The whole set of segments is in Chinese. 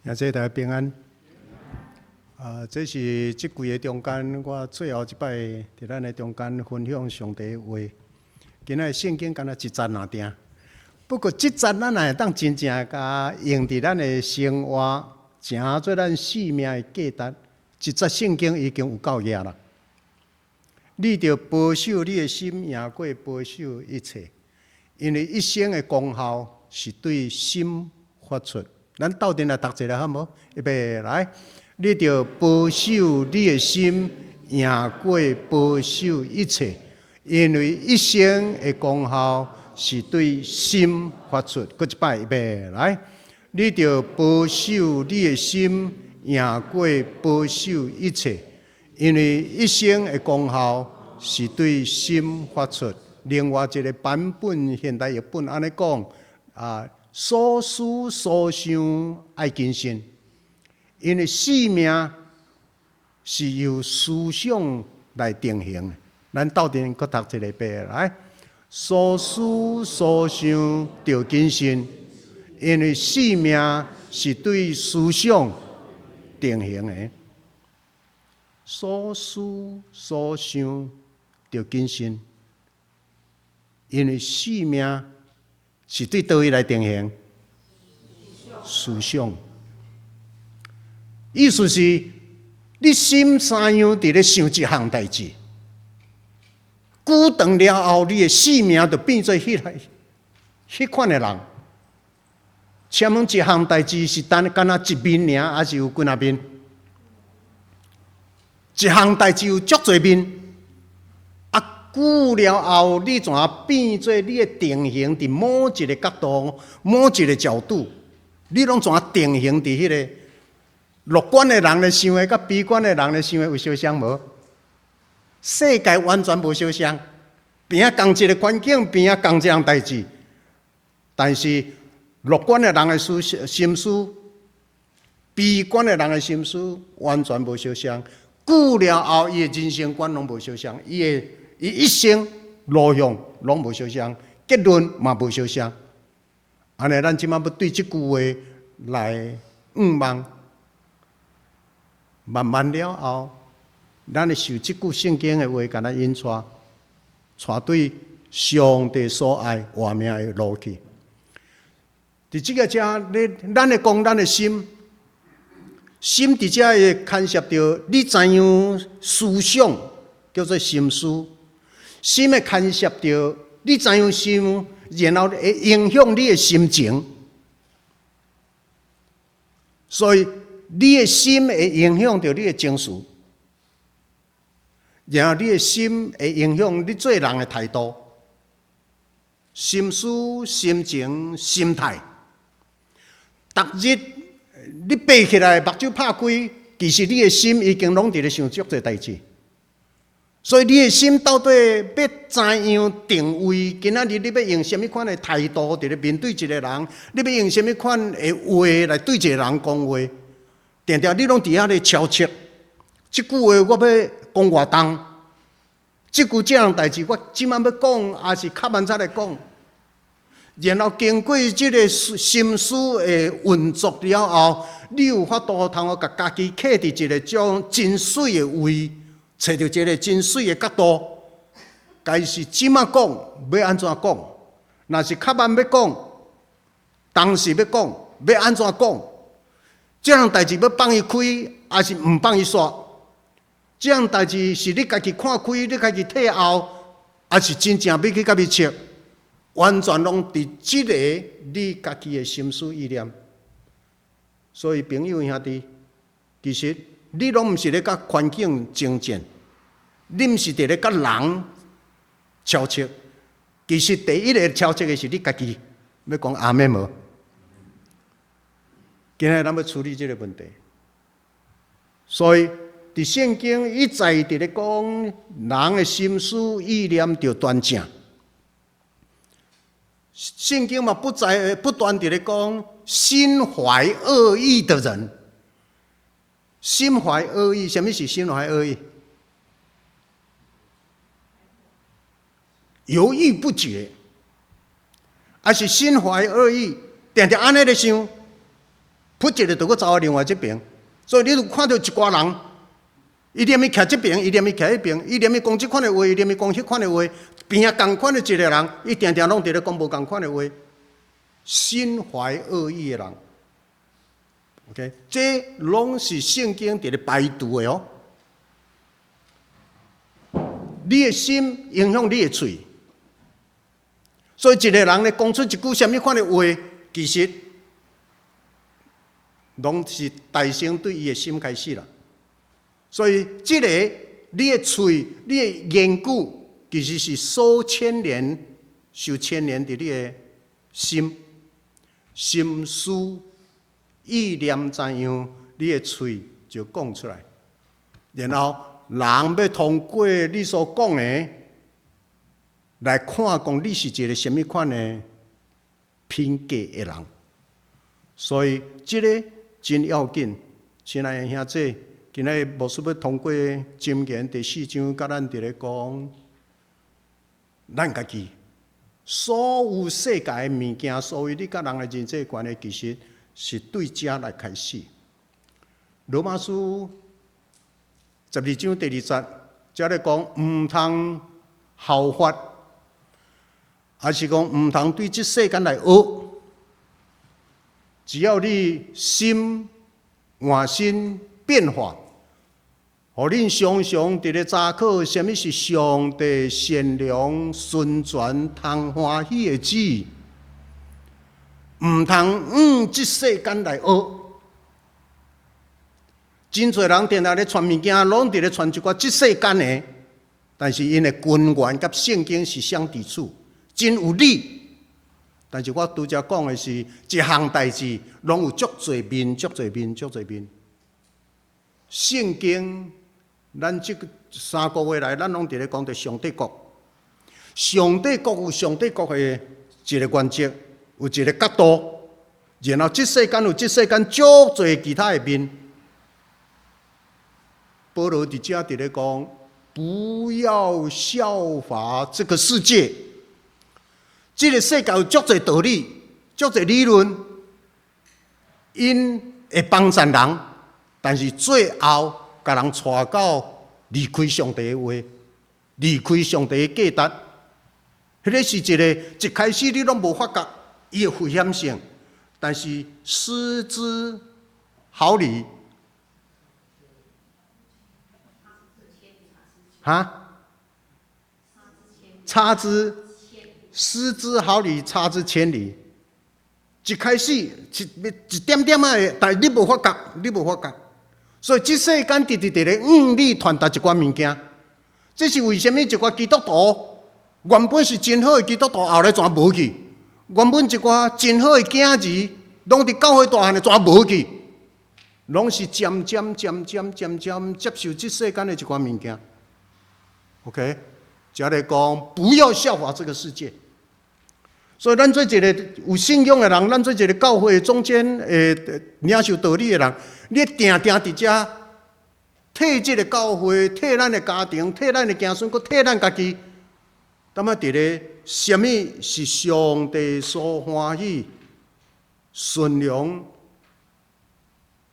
也这大家平安。这是即几个中间，我最后一摆伫咱的中间分享上帝的话。今仔圣经敢若一节若定，不过即节咱会当真正甲用伫咱的生活，成做咱生命的价值。一节圣经已经有够额啦。你着保守你的心，赢过保守一切，因为一生的功效是对心发出。咱斗阵来读一下好无？预备来，你着保守你的心，赢过保守一切，因为一生的功效是对心发出。搁一摆，预备来，你着保守你的心，赢过保守一切，因为一生的功效是对心发出。另外一个版本现代译本安尼讲所思所想爱谨慎，因为生命是由思想来定型的。咱斗阵搁读一个白来，所思所想着谨慎，因为生命是对思想定型的。所思所想着谨慎，因为生命是对倒位来定型？思想，意思是你心三样伫咧想一项代志，久长了后，你的生命就变做迄款的人。请问一项代志是敢若一面尔，还是有几啊面？一项代志有足侪面。久了后，你怎变做你的定型？伫某一个角度、某一个角度，你拢怎定型伫迄个乐观的人咧想的，甲悲观的人咧想的有相像无？世界完全无相像，边啊共一个环境，边啊共一项代志，但是乐观的人的心思，悲观的人的心思完全无相像。久了后，伊的人生观拢无相像，伊一生路向拢无相像，结论嘛无相像。安尼，咱即摆要对即句话来望，慢慢了后，咱会受即句圣经的话，甲咱引带对上帝所爱活命的路去。伫即个遮，咱会讲咱的心，心伫遮会牵涉到你怎样思想，叫做心思。心会牵涉到你怎样想，然后会影响你的心情。所以你的心会影响到你的情绪，然后你的心会影响你做人的态度、心思、心情、心态。逐日你爬起来，目睭拍开，其实你的心已经拢伫咧想足侪代志。所以你的心到底要怎样定位？今仔日你要用什么款的态度伫咧面对一个人？你要用什么款的话来对一个人讲话？定定你拢伫遐咧敲切。即句话我要讲偌重？即句这样代志，我即摆要讲，还是较慢才来讲？然后经过即个心思的运作了后，你有法度通甲家己刻伫一个种真水的位。找到一个真水的角度，该是怎啊讲，要安怎讲？若是较慢要讲，当时要讲，要安怎讲？这样代志要放伊开，还是唔放伊煞？这样代志是你家己看开，你家己退后，还是真正要去甲伊切？完全拢伫即个你家己的心思意念。所以朋友兄弟，其实你拢毋是咧甲环境争战。你毋是伫咧甲人超切，其实第一个超切的是你家己。要讲阿妹无？今日咱要处理这个问题，所以伫圣经一再伫咧讲，人的心思意念着端正。圣经嘛不断伫咧讲，心怀恶意的人，心怀恶意，什么是心怀恶意？犹豫不决，还是心怀恶意，定定安尼咧想，扑一个就搁走到另外一边。所以你就看到一寡人，伊念伊徛这边，伊念伊徛迄边，伊念伊讲这款的话，伊念伊讲迄款的话，边啊同款的一个人，伊定定拢伫咧讲无同款的话，心怀恶意的人。OK， 这拢是圣经伫咧排除的哦。你的心影响你的嘴，所以一个人咧讲出一句什么款的话，其实拢是大声对伊的心开始啦。所以这个你的嘴、你的言语，其实是受牵连伫你的心，心思意念怎样，你的嘴就讲出来，然后人要通过你所讲的来看，讲你是一个什么款的品格的人。所以这个真要紧，亲爱的兄弟，今日牧师要通过箴言第4章，甲咱伫咧讲，咱家己所有世界的物件，所有你甲人的人际关系，其实是对这来开始。罗马书12章第2节，这咧讲唔通效法，还是讲唔通对这世间来学。只要你心换心变化，互恁常常伫咧查考什么是上帝善良、顺全、通欢喜的旨意，唔通这世间来学。真侪人定定咧传物件，拢伫咧传一寡这世间的，但是因的根源甲圣经是相抵触，真有理。但是我拄则讲的是一项代志，拢有足侪面。圣经，咱这个3个月来，咱拢伫咧讲着上帝国。上帝国有上帝国的一个原则，有一个角度，然后这世间有这世间足侪其他的面。保罗伫遮伫咧讲，不要效法这个世界。这个世界有足侪道理、足侪理论，因会帮助人，但是最后甲人带到离开上帝的话，离开上帝的价值。迄个是一个一开始你拢无发觉伊的危险性，但是失之毫厘。失之毫厘，差之千里。一开始一点点的，但你无发觉，所以这世间直咧你传达一寡物件。这是为什么？一寡基督徒原本是真好的基督徒，后来全无去；原本一寡真好的囝儿，拢伫教会大汉的全无去，拢是渐渐接受这世间的一寡物件。OK， 才来讲不要效法这个世界。所以，咱做一个有信仰的人，咱做一个教会中间领受道理的人，你定伫遮替这个教会、替咱的家庭、替咱的子孙，佮替咱家己，那么伫咧什么是上帝所欢喜、顺良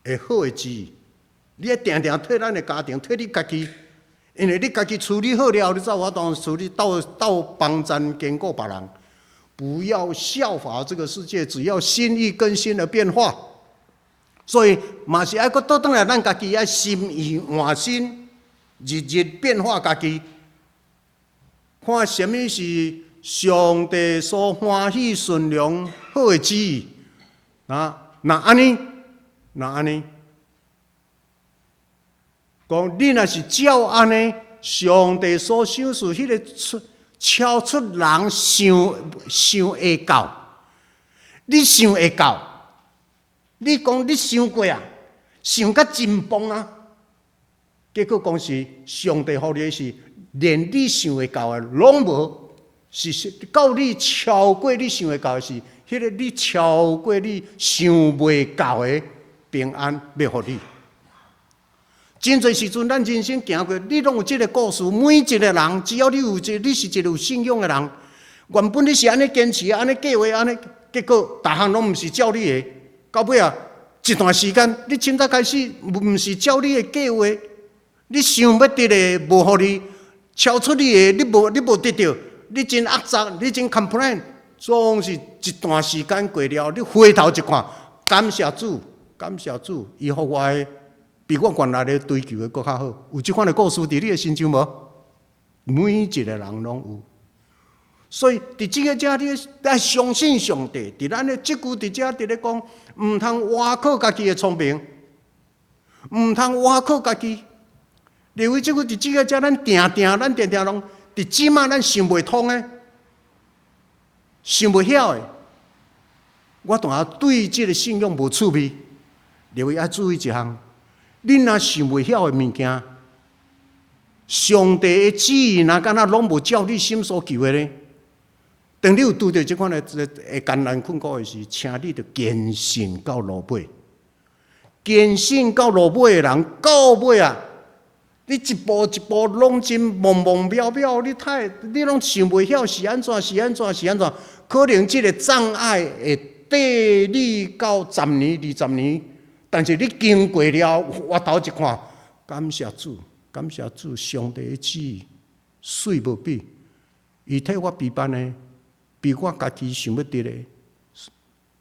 的好的旨意？你要定替咱的家庭、替你家己。因为你家己处理好了，你才有法当处理到帮助兼顾别人。不要效法这个世界，只要心意更新的变化。所以嘛是爱搁倒转来，咱家己爱心意换新，日日变化家己，看什么是上帝所欢喜、顺良、好的旨意。那安尼，讲你若是照安尼，上帝所想是迄个超出人想会到，你想会到，你讲你想过啊，想甲真棒啊，结果讲是上帝予你的是连你想会到的拢无，是到你超过你想会到的是，迄个你超过你想袂到的平安要予你。真侪时阵，咱人生行过，你拢有这个故事。每一个人，只要你是一个有信仰的人，原本你是安尼坚持、安尼计划、安尼，结果大项拢毋是照你的，到尾啊，一段时间，你凊彩开始，毋是照你的计划，你想要得的无互你，超出你的，你无得到，你真恶杂，你真 complain， 总是一段时间过了，你回头一看，感谢主，感谢主，伊互我的比我原来的追求的搁较好。有即款的故事伫你的心中无？每一个人拢有。所以，伫即个遮，你要相信上帝。伫咱的即句伫遮伫咧讲，毋通挖靠家己的聪明，毋通挖靠家己。因为即句伫即个遮，咱定定拢伫即马咱想袂通的，想袂晓的。我当下对即个信仰无趣味，因为要注意一项，你若想袂晓的物件，上帝的旨意若敢若拢无照你心所求的呢？当你有拄到即款的艰难困苦的时，请你着坚信到落尾。坚信到落尾的人，到尾啊，你一步一步拢真懵懵渺渺，你拢想袂晓是安怎？可能即个障碍会缀你到10年、20年，但是你经过了，回头一看，感谢主，上帝的旨意水无比，伊替我备办的。比我家己想要得的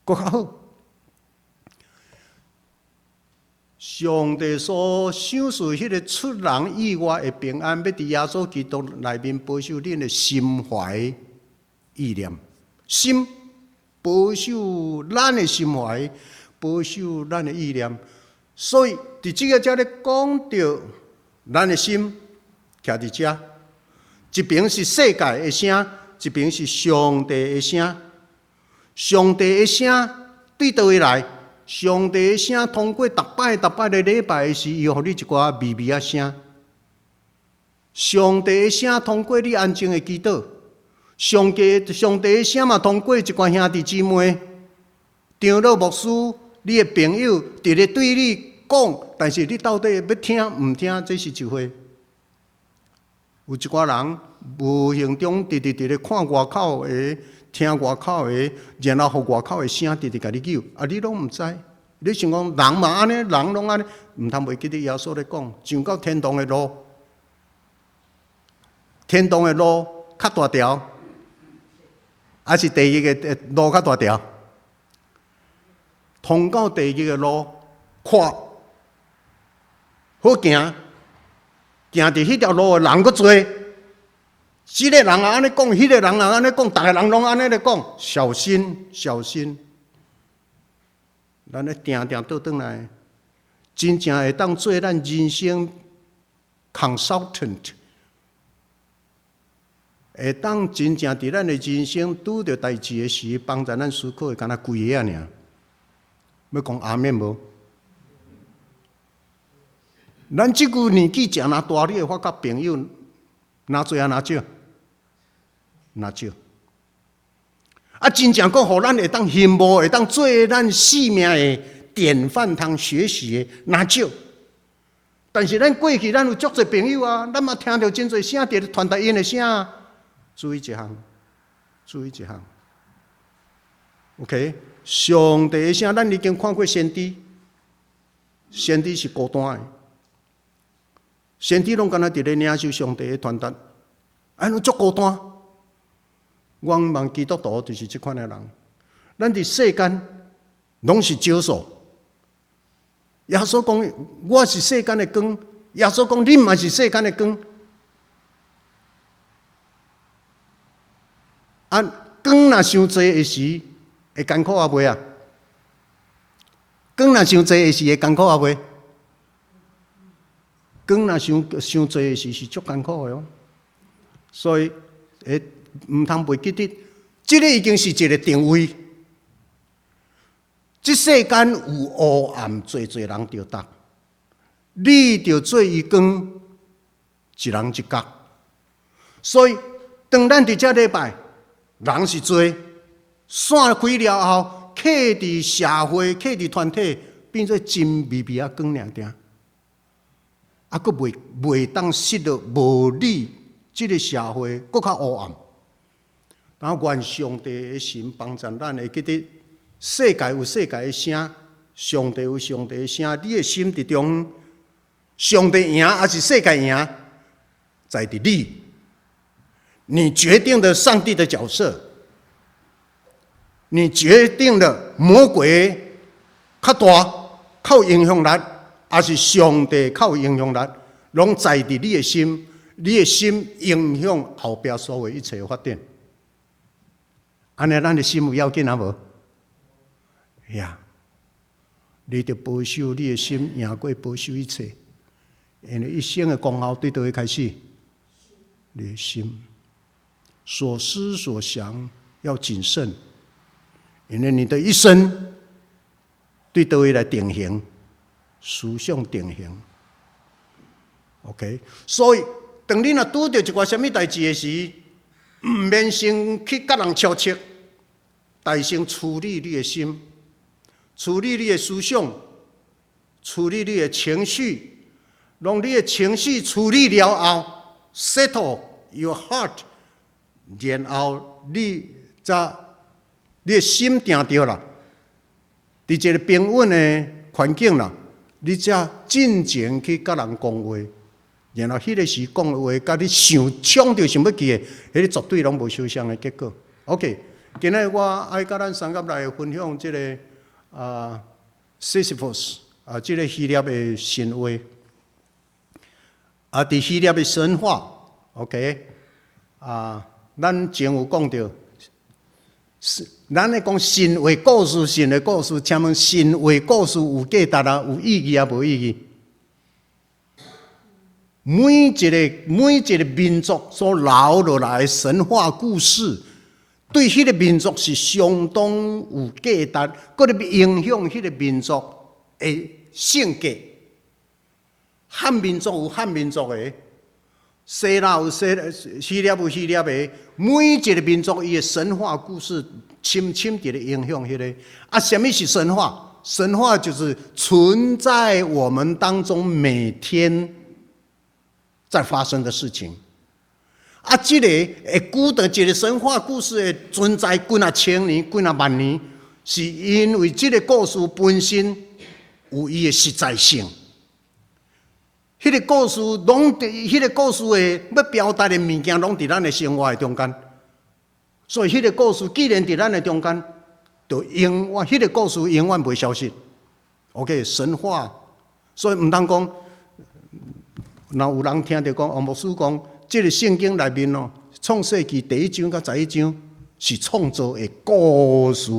搁较好。上帝所赏赐迄个出人意外的平安，要伫耶稣基督内面保守恁的心怀意念，心保守咱的心怀，保守咱的意念。所以伫即个遮咧讲到咱的心徛伫遮，一边是世界的声。一边是上帝的声，上帝的声对倒位来？上帝的声通过逐摆的礼拜时，伊互你一寡微微啊声。上帝的声通过你安静的祈祷，上帝的声嘛通过一寡兄弟姊妹、长老牧师、你的朋友伫咧对你讲，但是你到底要听毋听，这是一回。有一寡人无形中直咧看外口的、听外口的，然后互外口的声直甲你叫，你拢毋知。你想讲人嘛安尼，人拢安尼，毋通袂记得耶稣咧讲，上到天堂的路，天堂的路较大条，还是地狱的路较大条？通到地狱的路宽，好行。行伫迄条路的人阁多，这个人也安尼讲，迄个人也安尼讲，逐个人拢安尼咧讲，小心！咱咧定倒转来，真正会当做咱人生 consultant， 会当真正伫咱的人生拄着代志的时，帮助咱思考的，敢若几个尔。要讲阿免无？咱即句年纪诚若大，你会发觉朋友若多啊，若少。真正讲，互咱会当羡慕，会当做咱生命的典范，通学习的若少。但是咱过去，咱有足侪朋友啊，咱嘛听到真侪声，伫咧传达因的声。注意一项。OK， 上帝的声，咱已经看过先知，先知是孤单的。先知拢敢若伫咧领受上帝的传达，安尼足孤单。我望基督徒就是即款的人，咱伫世间拢是少数。耶稣讲：“我是世间的光。”耶稣讲：“你嘛是世间的光。”光若伤济的时，会艰苦啊袂啊？光若伤济的时，会艰苦啊袂？光若伤济的时是足艰苦的哦，所以毋通袂记得，这个已经是一个定位。这世间有黑暗，侪人着答，你着做伊光，一人一角。所以当咱伫遮礼拜，人是多，散开了后，客伫社会、客伫团体，变做真微微啊光亮点。佫袂当失落无你即个社会佫较黑暗。然后愿上帝的神帮助咱会记得，世界有世界的声，上帝有上帝的声，你的心伫中，上帝赢还是世界赢，在伫你。你决定了上帝的角色，你决定了魔鬼较大靠影响力，还是上帝靠影响力，拢在伫你的心，你的心影响后壁所有一切的发展。安尼，咱的心有要紧啊无？呀，你着保守你的心，赢过保守一切。因为一生的功劳对倒位开始？你的心。所思所想要谨慎，因为你的一生对倒位来定型，思想定型。OK， 所以当你若拄到一寡什么代志的时，唔免先去甲人敲切，但先处理你的心，处理你的思想，处理你的情绪，让你的情绪处理了后 ，settle your heart。然后你的心定着啦，伫一个平稳的环境啦，你才进前去甲人讲话，然后迄个时讲的话，甲你想着想要记的，迄个绝对拢无相像的结果。OK， 今日我爱甲咱三甲来分享即个Sisyphus 即个希腊的神话伫希腊的神话 ，OK 咱前有讲到，咱咧讲神话故事，神的故事，请问神话故事有价值啊？有意义啊？无意义？每一个民族所留落来的神话故事，对迄个民族是相当有价值，搁咧影响迄个民族的性格。汉民族有汉民族的。希腊有希腊有希腊的，每一个民族伊的神话故事，深深地影响迄个。什么是神话？神话就是存在我们当中每天在发生的事情。这个会古的一个神话故事的存在，几啊千年、几啊万年，是因为这个故事本身有伊的实在性。迄个故事拢迄个故事的要表达的物件，拢伫咱的生活的中间。所以，迄个故事既然伫咱的中间，就永远迄个故事永远袂消失。OK， 神话，所以唔通讲，若有人听到讲，王牧师讲，这个圣经内面哦，创世纪第1章到11章是创造的故事，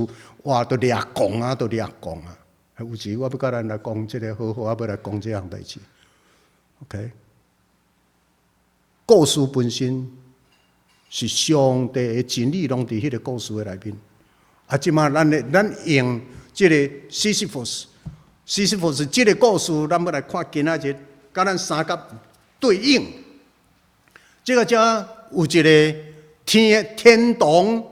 哇，都掠讲啊，都掠讲啊。有时我要甲咱来讲这个，好好要来讲这样代志。OK， 故事本身是上帝的真理，拢伫迄个故事的内面。即马咱用这个 Sisyphus 这个故事，咱要来看今仔日，甲咱三甲对应。这个遮有一个天堂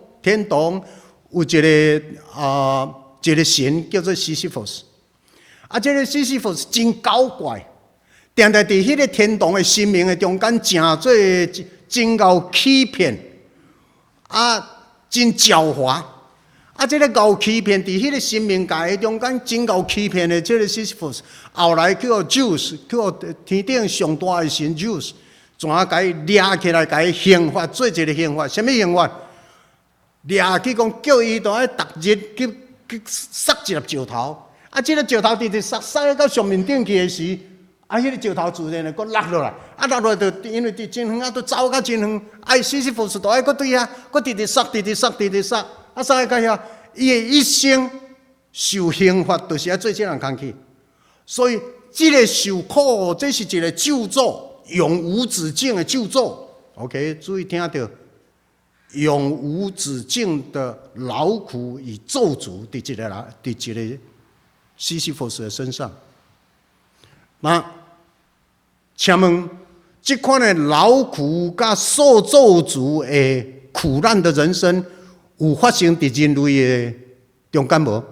有一个神叫做 Sisyphus。这个 Sisyphus 真搞怪。定定伫迄个天堂的生命的中间，真做真够欺骗，真狡猾。这个够欺骗，伫迄个生命界的中间，真够欺骗的。这个 Sisyphus 后来叫 Zeus， 叫天顶上大的神 Zeus， 怎啊甲伊抓起来，甲伊刑罚，做一个刑罚。什么刑罚？抓去讲，叫伊都爱逐日去杀一粒石头。这个石头直直杀到上面顶去的时。迄个石头自然就落落来，落落来就因为伫真远都走到真远，Sisyphus就爱搁对遐，搁直直杀，杀到遐，伊的一生受刑罚，就是爱做这样工去。所以，这个受苦，这是一个咒诅，永无止境的咒诅。OK， 注意听到，永无止境的劳苦与咒诅，伫一个 Sisyphus 的身上。那，请问，这款的劳苦甲受咒诅的苦难的人生，有发生伫人类的中间无？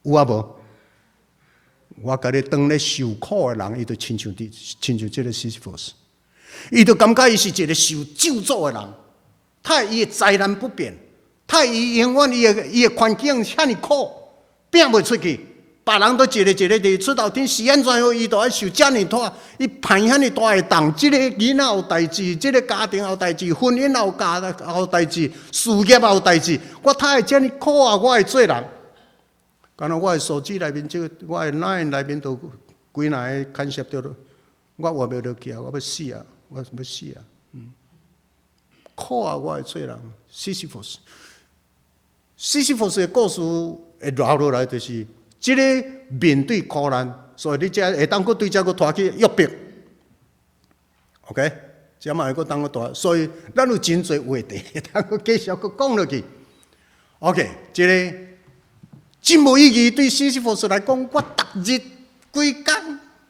有啊无？我甲你当咧受苦的人，伊就亲像这个 Sisyphus， 伊就感觉伊是一个受咒诅的人，太伊的灾难不变，太伊永远伊的环境遐尼苦，拼袂出去。别人都一个一个地出头天，是安怎样？伊都要受遮尔大，伊犯遐尔大的重。即个囡仔有代志，即个家庭有代志，婚姻有代志，事业有代志。我太会遮尔苦啊！我会做人。敢若我的手机内面，我的 LINE 内面都几若个牵涉着，我活袂落去啊！我要死啊！我要死啊！苦啊！我会做人。西西弗斯的故事会留落来，就是即个面对苦难，所以你才会当佫对遮佫拖去约伯。OK， 遮嘛会佫当佫大，所以咱有真侪话题，当佫继续佫讲落去。OK， 即个真无意义对西西弗斯来讲，我逐日规工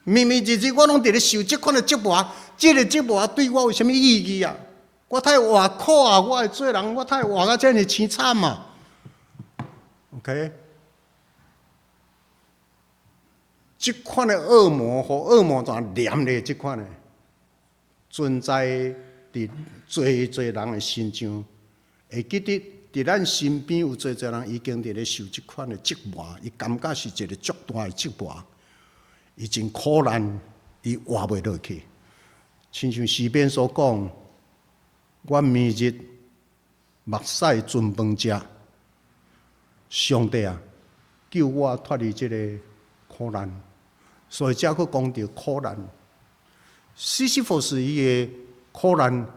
日我拢伫咧受即款的折磨，即个折磨对我有啥物意义啊？我太活苦啊！我会做人，我太活到遮尔凄惨嘛。OK， 即款的恶魔和恶魔怎黏咧？即款的存在伫侪人的心上，会记得伫咱身边有侪人已经伫咧受即款的折磨，伊感觉是一个足大的折磨，伊真苦难，伊活袂落去。亲像诗篇所讲。我明日目屎存饭食，上帝啊，救我脱离这个苦难。所以才去讲到苦难。西西弗斯伊的苦难，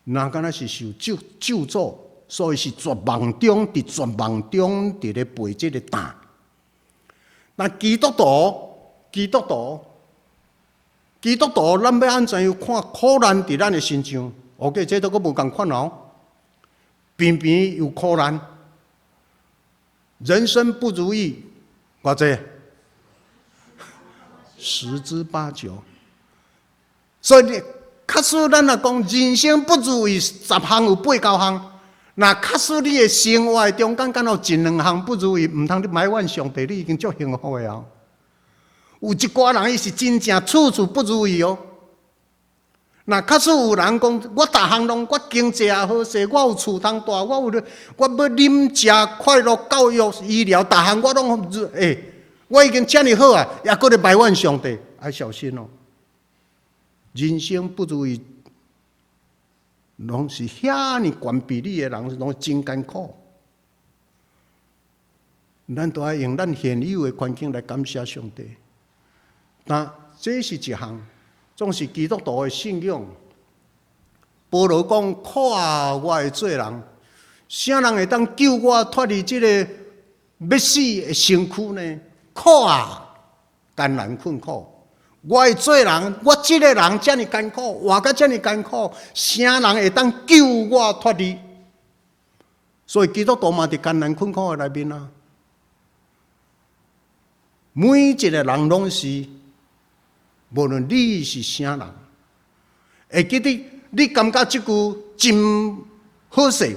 哪敢若是受咒诅，所以是绝望中，伫绝望中伫咧背这个担。那基督徒，咱要安怎样看苦难伫咱的身上？OK， 这都佫无共款哦。偏偏有苦难，人生不如意，偌济10之8九。所以，假使咱若讲人生不如意，10项有8、9项。那假使你的生活中间敢有1、2项不如意，毋通你埋怨上帝，你已经足幸福的哦。有一寡人伊是真正处处不如意哦。那假使有人讲，我逐项拢我经济也好势，我有厝通住，我要啉食、快乐、教育、医疗，逐项我拢我已经遮尔好啊，也搁咧埋怨上帝，要小心哦。人生不如意，拢是遐尼悬比例的人，拢真艰苦。咱都要用咱现有的环境来感谢上帝。那这是一项。总是基督徒的信仰。保罗讲：苦啊，我会做人。啥人会当救我脱离这个要死的身躯呢？苦啊，艰难困苦。我会做人，我这个人这么艰苦，活到这么艰苦，啥人会当救我脱离？所以基督徒嘛，伫艰难困苦的内面啊。每一个人拢是。无论你是啥人，会记得你感觉这句真好势，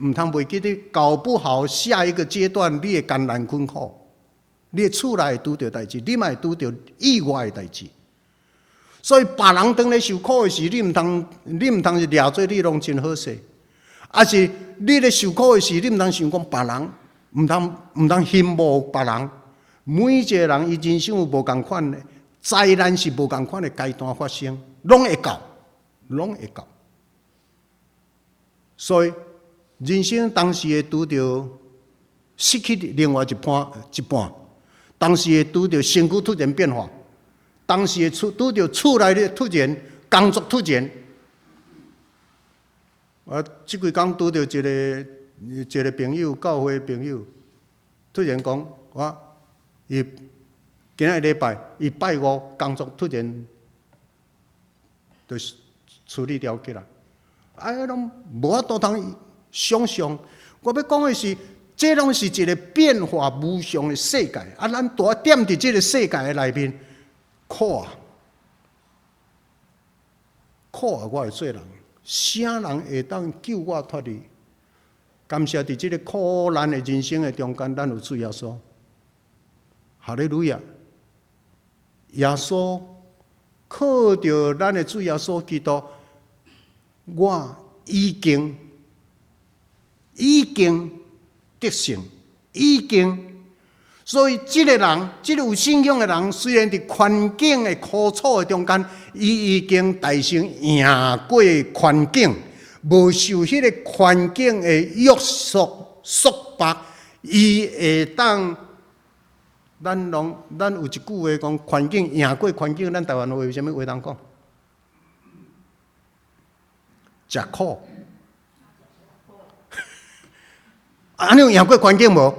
毋通袂记得搞不好下一个阶段你会艰难困苦，你的厝内会拄着代志，你嘛会拄着意外的代志。所以别人当咧受苦的时，你毋通是掠做你拢真好势，而是你咧受苦的时，你毋通想讲别人，毋通羡慕别人。每一个人伊人生有无共款的。灾难是无共款的阶段发生，拢会到。所以人生当时会拄着失去另外一半，当时会拄着身躯突然变化，当时会拄着厝内的突然工作突然。即几工拄着一个朋友，教会朋友，突然讲伊。今仔礼拜，伊拜五工作突然就处理了起来，拢无法度通想象。我要讲的是，这拢是一个变化无常的世界。咱大点伫这个世界的内面，苦啊，我会做人，啥人会当救我脱离？感谢伫这个苦难的人生的中间，咱有主耶稣，哈利路亚。耶稣靠着咱的主耶稣基督，我已经得胜，所以，这个人，这个有信仰的人，虽然伫环境的苦楚的中间，伊已经大成赢过环境，无受迄个环境的约束束缚，伊会当。咱有一句话讲，环境赢过环境，咱台湾话有啥物话通讲？食苦。安尼有赢过环境无？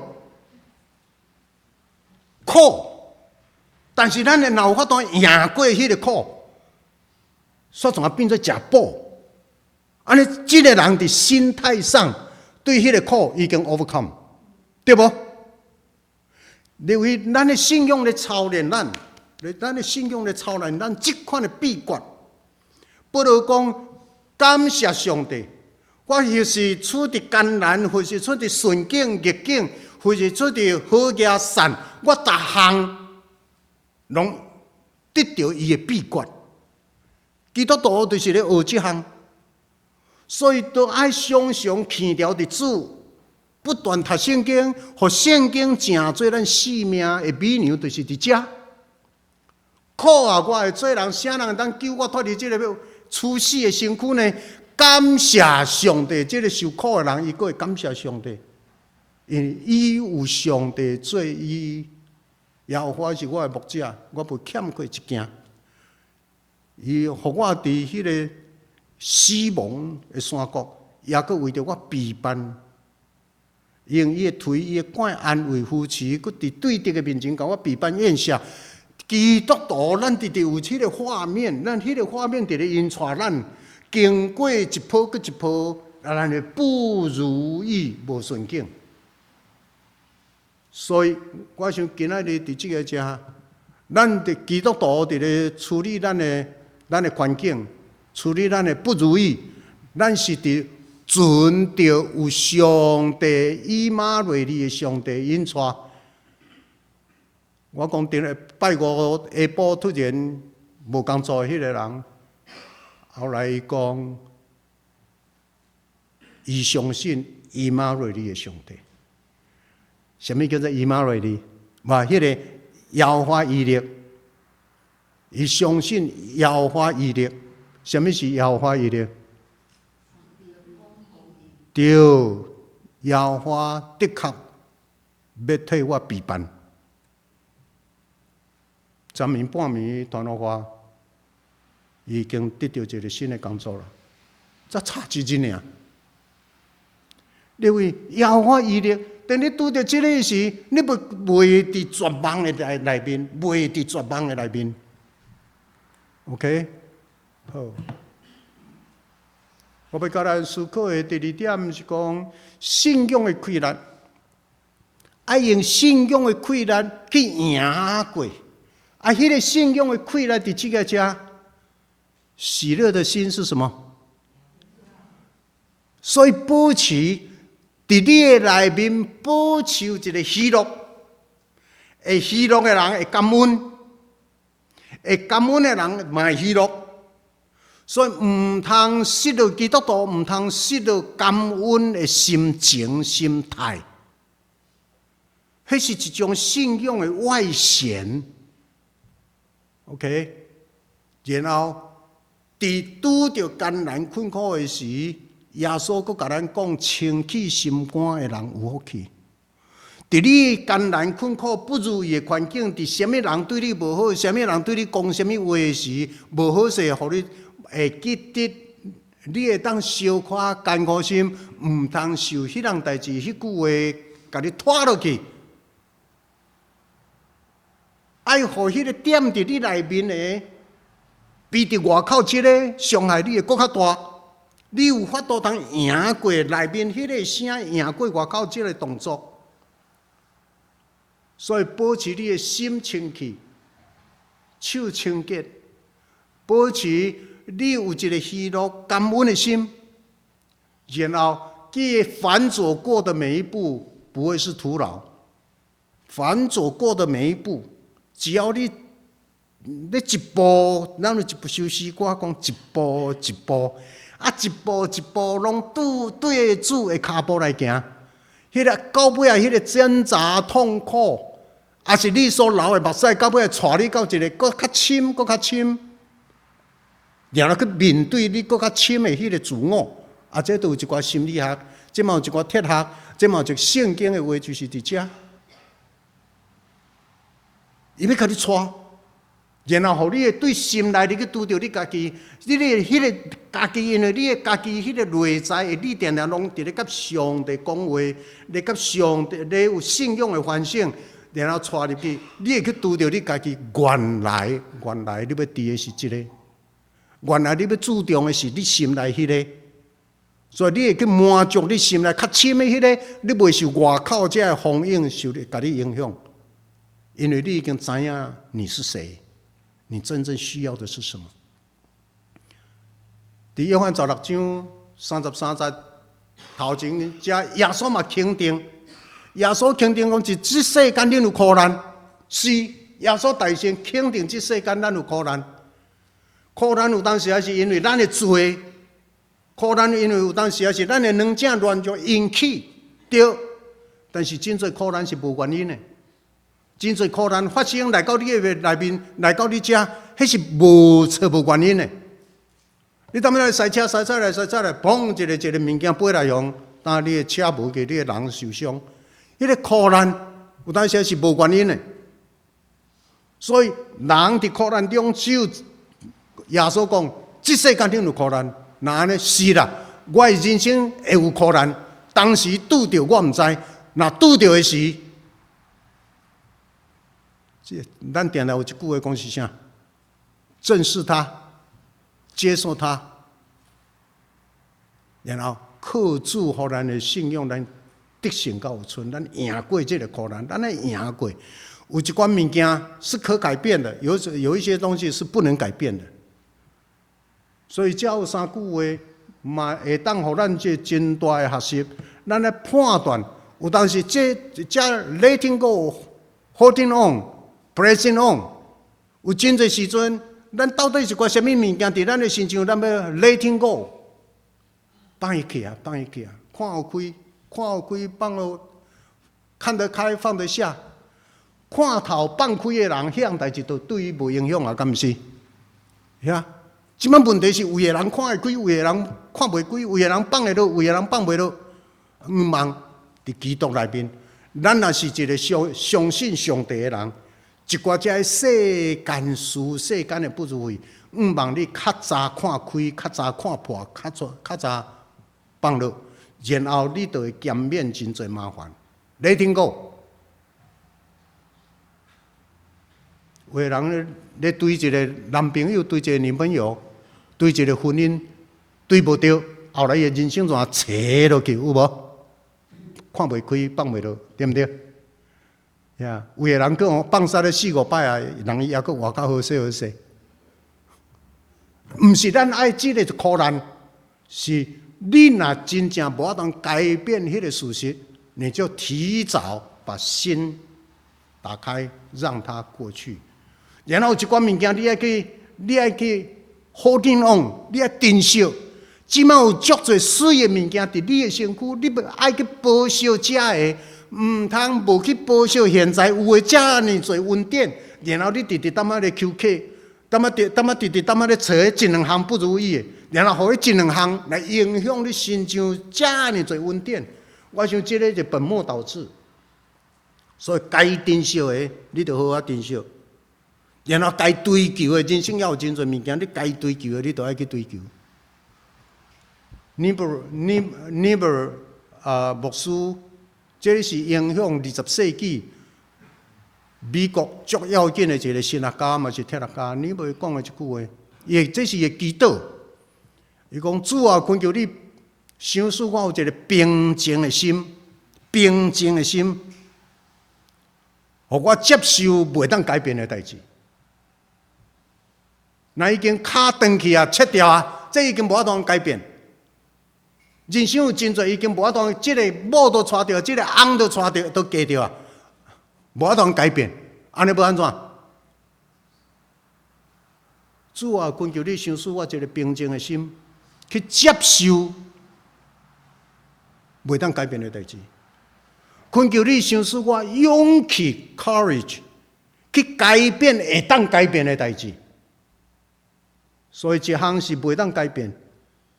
苦，但是咱若有法度赢过迄个苦，煞总变做食补。安尼，这个人伫心态上对迄个苦已经 overcome， 对无？因为咱的信仰咧操练咱的信仰咧操练咱即款的秘诀，不如讲感谢上帝。我或是处伫艰难，或是处伫顺境逆境，或是处伫好野善，我逐项拢得到伊的秘诀。基督徒就是咧学即项，所以都爱常常强调伫主。不断读圣经，互圣经成做咱生命的美牛，就是伫遮。苦啊！我会做人，啥人当救我脱离这个处死的身躯呢？感谢上帝，这个受苦的人，伊阁会感谢上帝，因为伊有上帝做伊。耶和华是我的牧者，我不欠缺一件。伊互我伫迄个死亡的山谷，也阁为着我陪伴。用伊的腿、伊的管安慰扶持，佮伫对敌的面前，甲我陪伴宴下。基督徒，咱直直有迄个画面，咱迄个画面直直引带咱经过一波佮一波，咱的不如意、无顺境。所以，我想今仔日伫即个遮，咱的基督徒伫咧处理咱的环境，处理咱的不如意，咱是伫。存着有上帝以马内利的上帝引带。我讲顶个拜五下晡突然无工作，迄个人后来讲，伊相信以马内利的上帝。什么叫做以马内利？嘛，迄个耶和华以勒，伊相信耶和华以勒。什么是耶和华以勒？对，耶和华的确要替我陪伴。昨暝半暝传到我，已经得到一个新的工作了，才差一日尔。因为耶和华伊勒，当你拄到这个时，你袂伫绝望的内面，袂伫绝望的内面。OK， 好。我要甲咱思考的第二点是讲，信仰的困难，爱用信仰的困难去赢过。迄个信仰的困难伫即个遮，喜乐的心是什么？所以保持伫你的内面，保持一个喜乐。会喜乐的人会感恩，会感恩的人嘛会喜乐。所以唔通失了基督徒，唔通失了感恩的心情、心态。迄是一种信仰的外显。OK， 然后伫拄着艰难困苦的时，耶稣佫甲咱讲：清起心肝的人有福气。伫你艰难困苦、不如意的环境，伫什么人对你无好，什么人对你讲什么话时，无好势，互你。会记得，你会当小可艰苦心，唔通受迄样代志、迄句话，甲你拖落去。爱互迄个点伫你内面的，比伫外口即个伤害你的更较大。你有法度通赢过内面迄个声，赢过外口即个动作。所以保持你的心清气，手清洁，保持。你有一个喜乐感恩的心，然后既凡走过的每一步不会是徒劳。凡走过的每一步，只要你一步，咱有一部首诗歌讲一步一步，一步一步拢对主的脚步来行。迄个到尾啊，迄个挣扎痛苦，还是你所流的目屎，到尾带你到一个搁较深、搁较深，然后去面对你搁较深的迄个自我。这都有一寡心理学，这嘛有一寡哲学，这嘛有一个圣经的话，就是伫遮。伊要甲你带，然后互你对心内你去拄着你家己，你的迄个家己，因为你的家己迄个内在的你定定拢伫咧甲上帝讲话，咧甲上帝咧有信仰的反省，然后带入去，你会去拄着你家己原来你要伫的是即个，原来你要注重的是你心内迄个。所以你会去满足你心内较深的迄个，你袂受外口这的风影受甲你影响，因为你已经知影你是谁，你真正需要的是什么。伫约翰16章33节头前，这耶稣嘛肯定，耶稣肯定讲是这世间恁有苦难，是耶稣大声肯定这世间咱有苦难，苦难有当时也是因为咱的罪。苦难因为有当时也是咱的两者乱作引起，对。但是真侪苦难是无原因的，真侪苦难发生来到你的内面，来到你遮，迄是无错无原因的。你当然赛车赛赛来，砰一个物件飞来用，但你的车无给你的人受伤，迄个苦难有当时也是无原因的。所以人伫苦难中，只有耶稣讲，这世间顶有苦难。那安尼是啦，我的人生会有苦难，当时拄着我毋知，那拄着的时，咱定定有一句话讲是啥？正视它，接受它，然后靠主互咱的信仰，咱得胜到有存，咱赢过这个苦难，咱来赢过。有一款物件是可改变的，有一些东西是不能改变的。所以，才有三句话，嘛会当互咱这真大的学习。咱来判断，有当时这 letting go、holding on、pressing on， 有真侪时阵，咱到底是个什么物件伫咱的心上，咱要 letting go， 放伊去啊，放伊去啊，看有开，放了，看得开，放得下，看头放开的人，迄样代志都对伊无影响啊，敢毋是？呀？即摆问题是，有的人看会开，有的人看袂开，有的人放会落，有的人放袂落。毋茫伫基督内面，咱若是一个相信上帝的人，一寡遮世间事、世间的不如意，毋茫你较早看开，较早看破，较早放落，然后你就会减免真侪麻烦。你听过？有的人咧对一个男朋友，对一个女朋友。对一个婚姻对无着，后来的人生怎扯落去有无？看袂开，放袂落，对毋对？呀，有的人讲放杀了4、5摆啊，人也阁活较好势好势。毋是咱爱即个苦难，是你若真正无法通改变迄个事实，你就提早把心打开，让它过去。然后一寡物件你爱去。holding on， 你爱珍惜，即摆有足侪水的物件伫你的身躯，你要爱去保守遮个，毋通无去保守现在有的遮尔侪稳定，然后你直直当仔咧 QK， 当仔直直当仔咧找迄一两项不如意的，然后互迄一两项来影响你心上遮尔侪稳定，我想即个就本末倒置。所以该珍惜的，你着好好珍惜。然后该追求的人生也有真侪物件，你该追求的，你都爱去追求。Never 牧师，这是影响20世纪美国最要紧的一个神学家，嘛是哲学家。你袂讲的一句话，这是伊的祈祷。伊讲主啊，恳求你，想使我有一个平静的心，平静的心，互我接受袂当改变的代志。那已经卡断去啊，切掉啊，这已经无法度改变。人生有真侪已经无法度，这个某都带掉，这个翁都带掉，都嫁掉啊，无法度改变。安尼要安怎？主啊，恳求你，想使我一个平静的心，去接受袂当改变的代志。恳求你，想使我勇气 courage 去改变会当改变的代志。所以一项是袂当改变，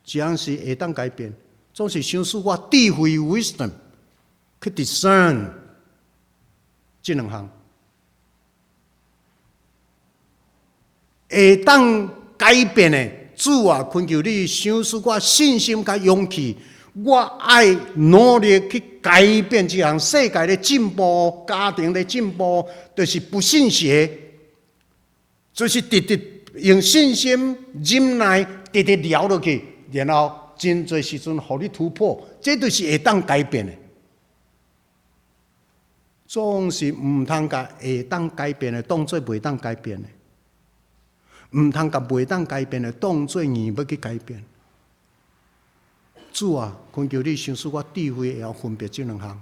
一项是会当改变。总是想使我智慧 wisdom 去 discern 这两项。会当改变的主啊，恳求你想使我信心甲勇气，我爱努力去改变这项世界的进步，家庭的进步，就是不信邪，就是直直用信心忍耐，直直聊落去，然后真侪时阵互你突破，这就是会当改变的。总是唔通甲会当改变的当做袂当改变的。唔通甲袂当改变的当做硬要去改变。主啊，恳求你想使我智慧会晓分别这两项，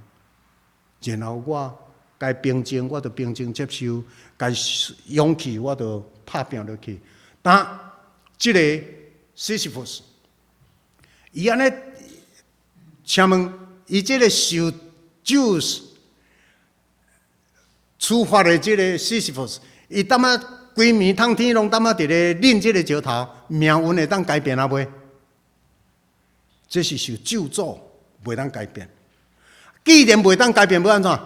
然后我该平静，我就平静接受；该勇气，我就拍拼落去。但这个西西弗斯，伊安尼，请问伊这个受咒处罚的这个西西弗斯，伊当啊？规暝通天拢踮啊伫咧忍即个石头，命运会当改变啊袂？这是受咒诅，袂当改变。既然袂当改变，要安怎？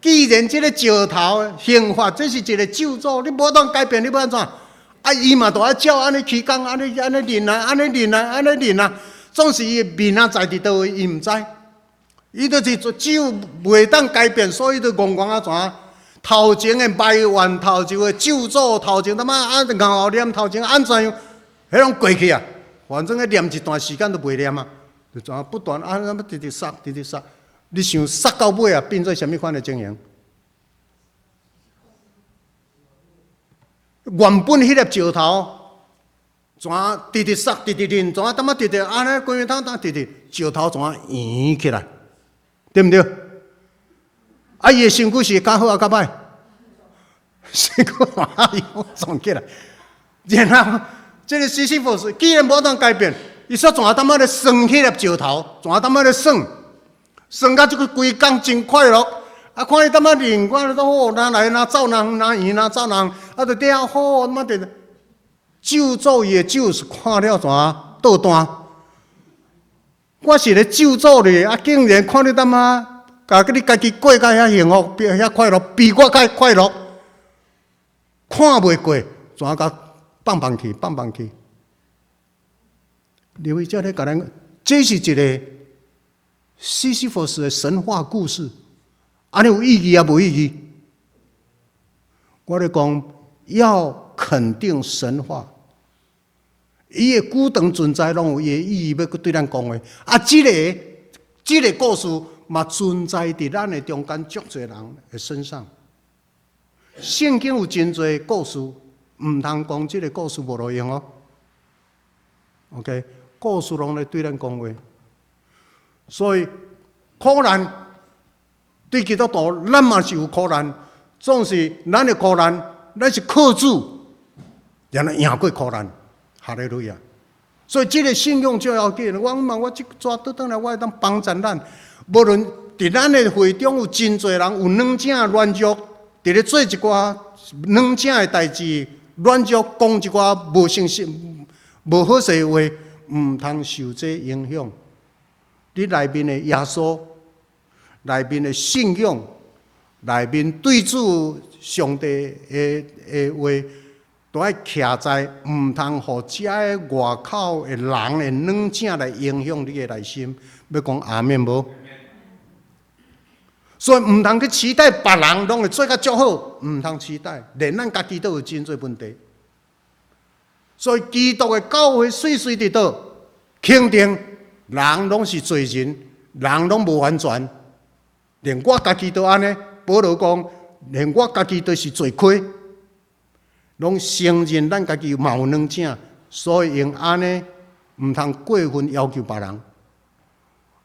既然即个石头刑罚，这是一个咒诅，你无当改变，你要安怎？啊，伊嘛都爱照安尼起工，安尼忍啊，安尼忍啊，安尼忍啊，总是伊面啊在伫倒位，伊毋知。伊就是只有袂当改变，所以就戆戆啊怎？头前的埋怨，头前的咒诅，头前他妈熬熬念，头前安怎样？迄拢过去啊！反正念一段时间都袂念啊，就怎不断啊，那么直直杀，直直杀。你想杀到尾啊，变做什么款的情形？原本迄粒石头，怎直直杀，直直忍，怎他妈直直安尼规暝通直直石头怎圆起来？对不对？啊，伊的身躯是较好啊，较歹？身躯哪有撞起来？然后，这个西西弗斯既然无当改变，伊说怎他妈的算迄粒石头，怎他妈的算到这个规工真快乐。啊，看伊他妈忍，看都好，哪来哪走哪圆哪走哪，啊，就底下好他妈的咒诅伊的咒是看了怎倒单。我是咧咒诅你，啊！竟然看你他妈，甲你家己过甲遐幸福，遐快乐，比我较快乐，看袂过，怎甲放去？你为这咧甲咱，这是一个西西弗斯的神话故事，安尼有意义啊？无意义？我咧讲要肯定神话。伊的久长存在，拢有伊的意义，要对咱讲的。啊，这个故事嘛存在伫咱的中间，足侪人的身上。圣经有真侪故事，唔通讲这个故事无路用哦。OK， 故事拢咧对咱讲话。所以苦难对基督徒，咱嘛是有苦难，总是咱的苦难，咱是靠主，然后赢过苦难。哈利路亚！所以这个信用就要紧。我即抓倒转来，我会当帮助咱。无论伫咱的会中有真侪人有软正软弱，伫咧做一寡软正的代志，软弱讲一寡无诚实、无好势的话，唔通受这影响。你内面的耶稣，内面的信仰，内面对主上帝的话。都要徛在唔通互遮个外口的人的软正来影响你的内心。要讲阿面无？所以唔通去期待别人拢会做甲足好，唔通期待，连咱家己都有真侪问题。所以基督的教会水伫倒，肯定人拢是罪人，人拢无完全，连我家己都安尼。保罗讲，连我家己都是罪亏。拢承认咱家己嘛有软正，所以用安尼唔通过分要求别人。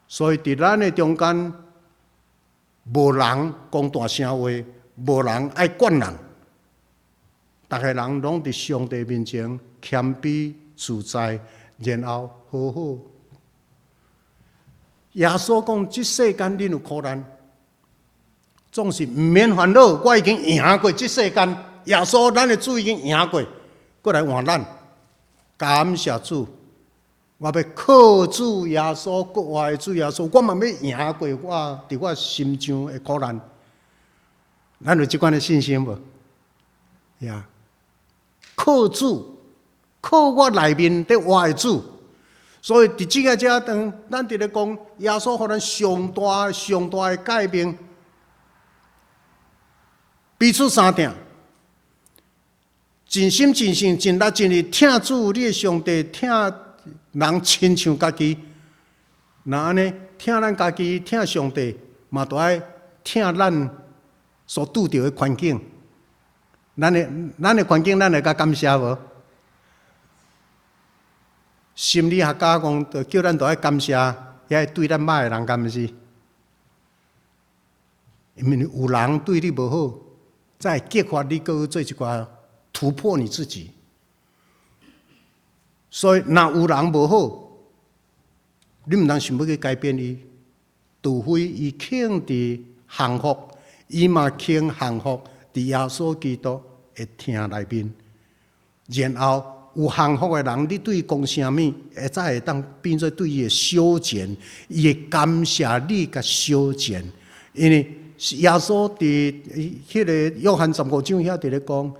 所以伫咱的中间，无人讲大声话，无人爱管人，逐个人拢伫上帝面前谦卑自在，然后好好耶稣讲：这世间恁有苦难，总是毋免烦恼，我已经赢过这世间。耶稣，咱的主已经赢过，过来换咱。感谢主，我要靠主耶稣，国外的主耶稣，我嘛要赢过我伫我心上的苦难。咱有即款的信心无？呀，靠主，靠我内面的活的主。所以伫即个遮当，咱伫咧讲耶稣，互咱上大的改变。彼此相挺，尽心尽性尽力尽力听主你的上帝，听人亲像家己。那安尼听咱家己，听上帝，嘛都爱听咱所拄着的环境。咱的环境，咱会甲感谢无？心理学家讲，就叫咱都爱感谢遐对咱歹的人，敢毋是？因为有人对你无好，才会激发你搁做一寡突破你自己。所以，若有人无好，你毋通想要去改变伊，除非伊肯伫幸福，伊嘛肯幸福伫耶稣基督的听内面，然后。有幸福的人，你对伊讲啥物，会再会当变做对伊的修剪，伊会感谢你甲修剪。因为耶稣伫迄个约翰15章遐伫咧讲，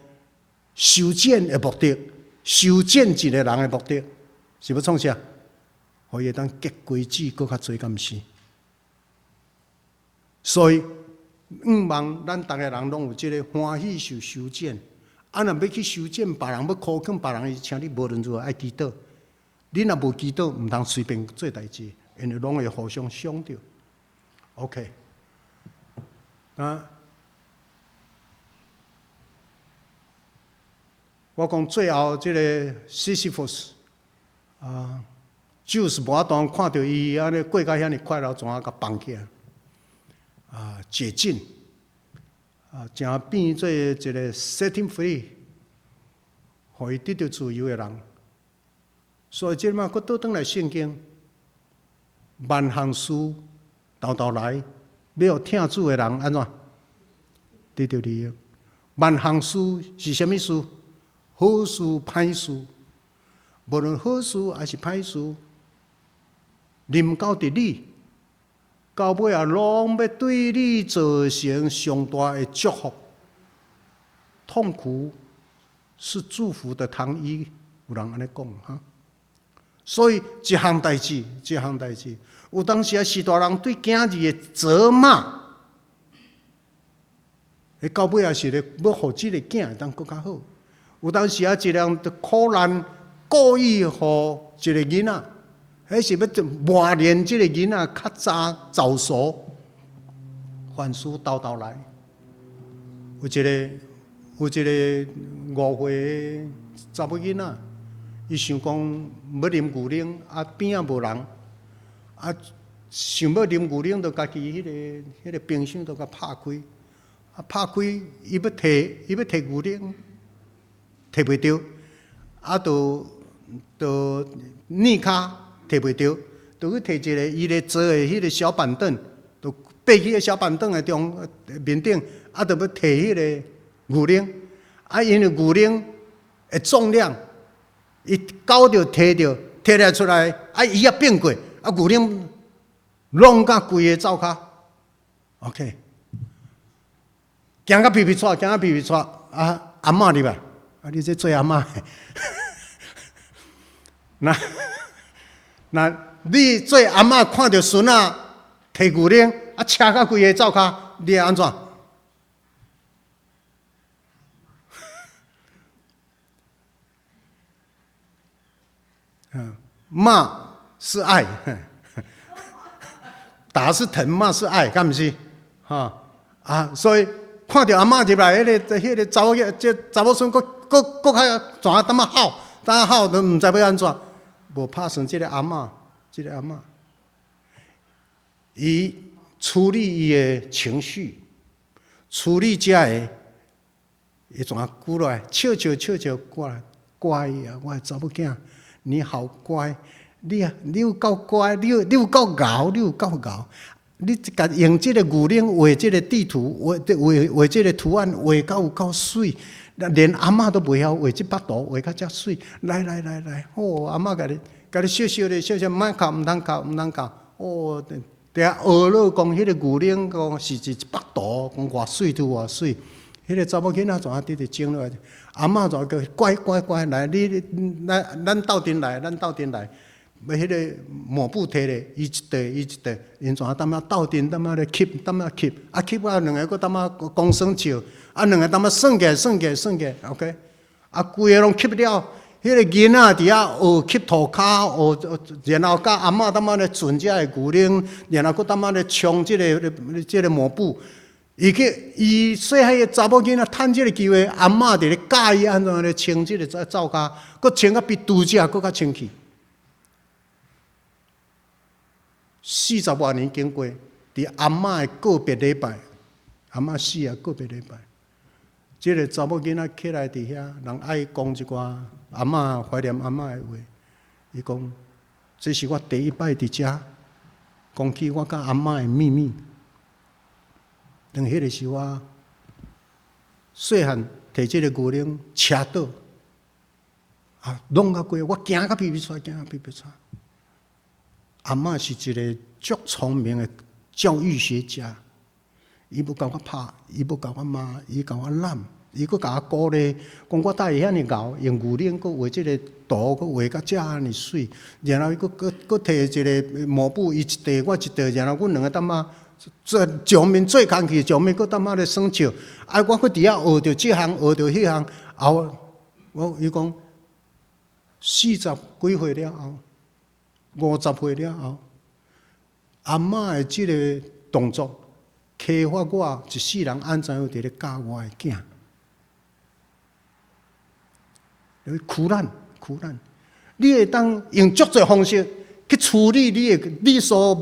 修剪的目的，修剪一个人的目的，是要创啥？互伊会当结果子搁较侪，敢毋是？所以，望咱逐个人拢有即个欢喜受修剪。啊！若要去修剪别人，要苛刻别人，请你无论如何爱祈祷。你若无祈祷，毋通随便做代志，因为拢会互相伤着。OK， 啊，我讲最后即个西西弗斯啊，就是无当看到伊安尼过到遐尼快乐，怎啊甲放起来啊？解禁。啊，正变做一个 setting free， 互伊得到自由的人。所以即马佫倒转来圣经，万项事斗来，要听主的人安怎得到利益？万项事是啥物事？好事、歹事，无论好事还是歹事，临到伫你。到尾啊，拢要对你造成上大的祝福。痛苦是祝福的糖衣，有人安尼讲哈。所以一项代志，有当时啊，是大人对囝儿的责骂，到尾啊是咧要互即个囝会当更较好。有当时啊，一人的苦难故意互一个囡仔。迄是要磨练即个囡仔较早熟，凡事斗来。有一个5岁的查某囡仔，伊想讲要啉牛奶，啊边仔无人，啊想要啉牛奶，就家己迄个冰箱就甲拍开，啊拍开，伊要摕牛奶，摕袂着，啊就泥骹。摕袂着，就去摕一个伊咧坐的迄个小板凳，就爬去个小板凳的面顶，啊，就要摕迄个牛奶，啊，因为牛奶的重量，伊搞着摕来出来，啊，伊也变过，啊，牛奶弄甲规个走骹 ，OK， 行甲皮喘，啊，阿嬷入来，啊，你这做阿嬷，那你做阿嬷看到孙仔摕牛奶，啊，车到规个走骹，你会安怎？骂是爱，打是疼，骂是爱，敢毋是？啊，所以看到阿嬷入来，迄个查某孙，搁较怎啊？当啊吼，都毋知要安怎。无拍算即个阿嬷，伊处理伊的情绪，处理遮个，伊怎鼓来，笑过来，乖啊，我的查某囝，你好乖，你有够乖，你有够敖，你有够敖。你甲用这个牛奶画这个地图，画这个图案，画到有够水，连阿嬷都袂晓画这幅图，画到遮水。来，阿嬷甲你笑，莫哭，毋通哭。哦，伫遐学了讲，迄个牛奶讲是一幅图，讲偌水就偌水。迄个查某囡仔怎啊直直整落来？阿嬷怎个乖来，咱斗阵来。要迄个抹布摕咧，伊一袋，因怎啊踮遐斗阵，踮遐咧吸，吸啊两个佫踮遐讲算笑，啊两个踮遐算起 ，OK， 啊规个拢吸了，迄个囡仔伫遐学吸涂骹，然后甲阿嬷踮遐咧存遮个牛奶，然后佫踮遐咧冲即个抹布。伊细汉个查某囡仔趁即个机会，阿嬷伫咧教伊安怎咧穿即个皂骹，佫穿啊比拄则佫较清气。40多年经过，伫阿嬷个告别礼拜，阿嬷死啊告别礼拜，即个查某囡仔起来伫遐，人爱讲一寡阿嬷怀念阿嬷个话。伊讲：这是我第一摆伫遮讲起我甲阿嬷个秘密。当迄个时我细汉摕即个牛奶车倒，弄到过，我惊到屁屁喘。阿嬷是一个足聪明的教育学家，伊要甲我拍，伊要甲我骂，伊甲我揽，伊佫甲我鼓励，讲我带伊遐尼敖，用牛奶佫画即个图，佫画到遮遐尼水，然后伊佫摕一个抹布，伊一袋我一袋，然后阮两个踮遐。上面做工去，上面佫踮遐咧算笑，我佫伫遐学着即项，学着迄项，伊讲40几岁了后，50岁了后，阿嬷的即个动作，启发我一世人安怎样伫咧教我的囝。苦难，你会当用足侪方式去处理你所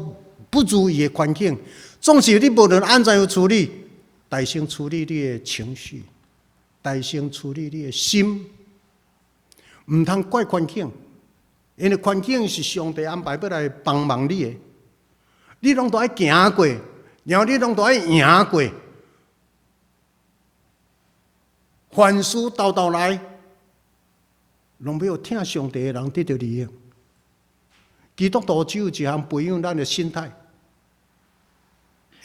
不如意的环境。总是你无论安怎样处理，大先处理你的情绪，大先处理你的心，唔通怪环境，因为环境是上帝安排要来帮忙你的，你拢都爱行过，然后你拢都爱赢过，凡事斗来，拢要听上帝的人得到利益。基督徒只有一项培养咱的心态。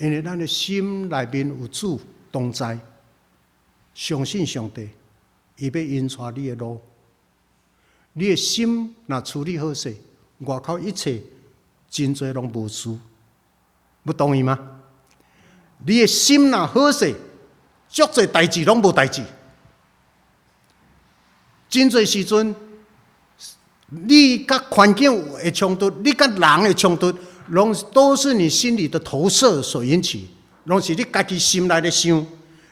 因为咱的心内面有主同在，相信上帝，伊要引带你的路。你的心若处理好势，外口一切真侪拢无事。不同意吗？你的心若好势，足侪代志拢无代志。真侪时阵，你甲环境的冲突，你甲人的冲突。都是你心里的投射所引起，拢是你家己心内的想，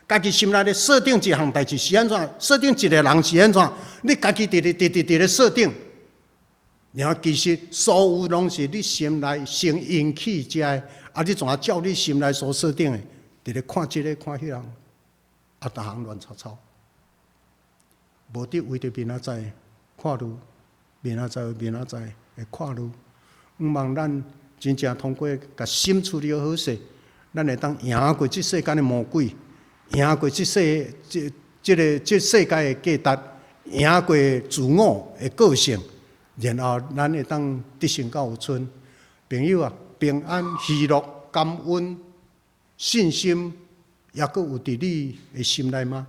家己心内的设定一项代志是安怎，设定一个人是安怎，你家己伫咧设定，然后其实所有拢是你心内先引起遮的，你怎啊照你心内所设定的，伫咧看这个看迄项，逐项乱糟糟，无得为着明仔载看路，明仔载会看路，毋望咱。真正通过甲心处理好势，咱会当赢过这世间的魔鬼，赢过这世界的价值，赢过自我的个性，然后咱会当得胜到有春。朋友啊，平安、喜乐、感恩、信心，也佫有伫你的心内吗？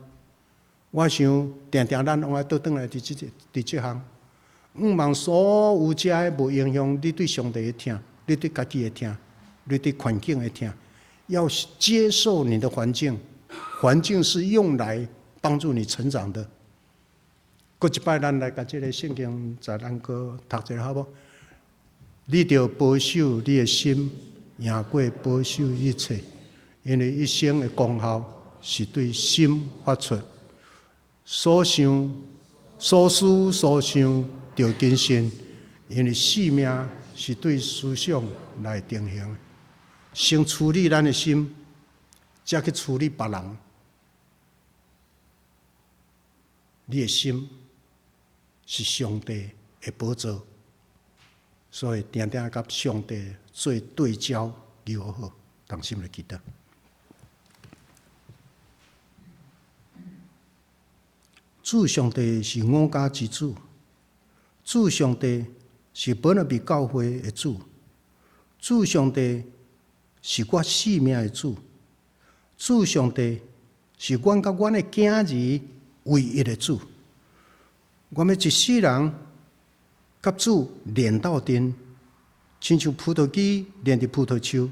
我想，定咱拢爱倒转来伫这项，毋望所有遮的无影响你对上帝的听。你对家己的听，你对环境的听，要接受你的环境，环境是用来帮助你成长的。过一摆，咱来甲这个圣经再咱个读一下好无？你着保守你的心，赢过保守一切，因为一生的功效是对心发出。所想、所思、所想，着谨慎，因为性命。是对思想来定型，先处理咱的心，再去处理别人。你的心是上帝的宝座，所以定定甲上帝做对焦，友好，同心来祈祷。主上帝是我家之主，主上帝是本来比教会的主，主上帝是我性命的主，主上帝是阮甲阮的囝儿唯一的主。我们一世人甲主连到阵，亲像葡萄枝连伫葡萄树。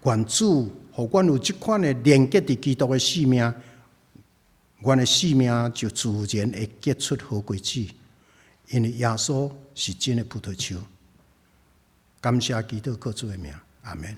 愿主互阮有即款的连结伫基督的性命，阮的性命就自然会结出好果子，因为耶稣是真的葡萄树。感谢基督靠主的名，阿门。